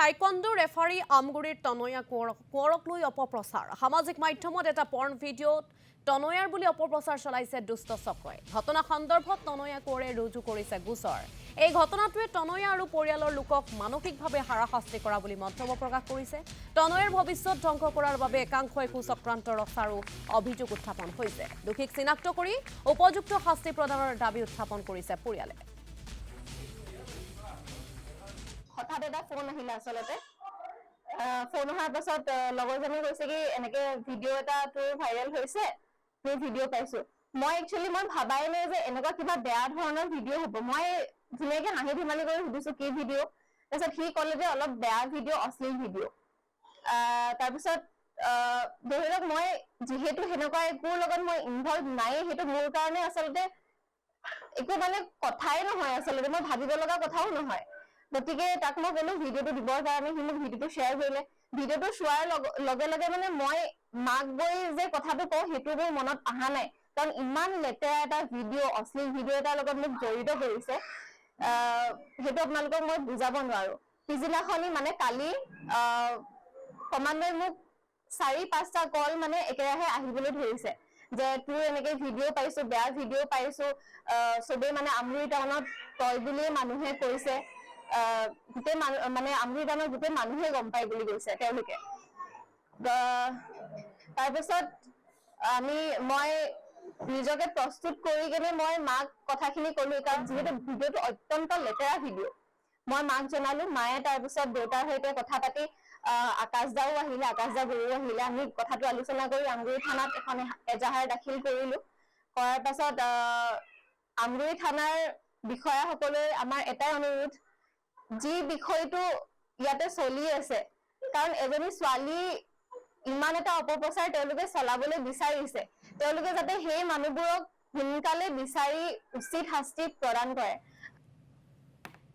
taekwondo referee আমগুৰিৰ তনয়া কোঁৱৰক লৈ অপপ্ৰচাৰ সামাজিক মাধ্যমত এটা পৰ্ণ ভিডিঅ'ত তনয়াৰ বুলি অপপ্ৰচাৰ চলাইছে দুষ্ট চক্ৰই ঘটনা সন্দৰ্ভত তনয়া কোঁৱৰে ৰুজু কৰিছে গোচৰ এই ঘটনাটোৱে তনয়া আৰু পৰিয়ালৰ লোকক মানসিকভাৱে হাৰাশাস্তি কৰা বুলি মন্তব্য প্ৰকাশ কৰিছে তনয়াৰ ভৱিষ্যত ধ্বংস কৰাৰ বাবে একাংশই কুচক্ৰান্ত ৰচাৰো অভিযোগ উত্থাপন হৈছে দুখিক চিনাক্ত কৰি উপযুক্ত শাস্তি প্ৰদানৰ দাবী উত্থাপন কৰিছে পৰিয়ালে হঠাৎ এটা ফোন আহিলে আসলতে ফোন অহাৰ পাছত লগৰজনে কৈছে কি এনেকে ভিডিঅ' এটা তোৰ ভাইৰেল হৈছে তোৰ ভিডিঅ' পাইছো মই একচুৱেলি মই ভাবাই নাই যে এনেকুৱা কিবা বেয়া ধৰণৰ ভিডিঅ' হ'ব মই ধুনীয়াকে হাঁহি ধেমালি কৰি সুধিছো কি ভিডিঅ' তাৰপিছত সি ক'লে যে অলপ বেয়া ভিডিঅ' অশ্লীল ভিডিঅ' তাৰপিছত ধৰি লওক মই যিহেতু সেনেকুৱা একোৰ লগত মই ইনভলভ নাই সেইটো মোৰ কাৰণে আচলতে একো মানে কথাই নহয় আচলতে মই ভাবিব লগা কথাও নহয় গতিকে তাক মই ক'লো ভিডিঅ'টো দিবৰ কাৰণে সি মোক ভিডিঅ'টো শ্বেয়াৰ কৰিলে ভিডিঅ'টো চোৱাৰ লগে লগে মানে মই মাক গৈ যে কথাটো কওঁ সেইটো মোৰ মনত অহা নাই কাৰণ ইমান লেতেৰা এটা ভিডিঅ' অশ্লীল ভিডিঅ' এটাৰ লগত মোক জড়িত কৰিছে সেইটো আপোনালোকক মই বুজাব নোৱাৰো পিছদিনাখনি মানে কালি কমাণ্ডাৰে মোক 4-5টা কল মানে একেৰাহে আহিবলৈ ধৰিছে যে তোৰ এনেকে ভিডিঅ' পাইছো বেয়া ভিডিঅ' পাইছো চবেই মানে আমৰুই টাউনত তই বুলিয়ে মানুহে কৈছে গোটেই মানে আমৰুই টাউনত গোটেই মানুহে গম পাই বুলি কৈছে তেওঁলোকে তাৰপিছত মই নিজকে প্ৰস্তুত কৰি কেনে মই মাক কথাখিনি ক'লো কাৰণ যিহেতু ভিডিঅ'টো অত্যন্ত লেতেৰা ভিডিঅ' মই মাক জনালো মায়ে তাৰপিছত দেউতাৰ সৈতে কথা পাতি আকাশ দাও আহিলে আকাশ দা বৰুৱা আহিলে আমি কথাটো আলোচনা কৰি আমগুৰি থানাত এখন এজাহাৰ দাখিল কৰিলো কৰাৰ পাছত আমগুৰি থানাৰ বিষয়াসকলে আমাৰ এটাই অনুৰোধ যি বিষয়টো ইয়াতে চলি আছে কাৰণ এজনী ছোৱালী ইমান এটা অপপ্ৰচাৰ তেওঁলোকে চলাবলৈ বিচাৰিছে তেওঁলোকে যাতে সেই মানুহবোৰক সোনকালে বিচাৰি উচিত শাস্তি প্ৰদান কৰে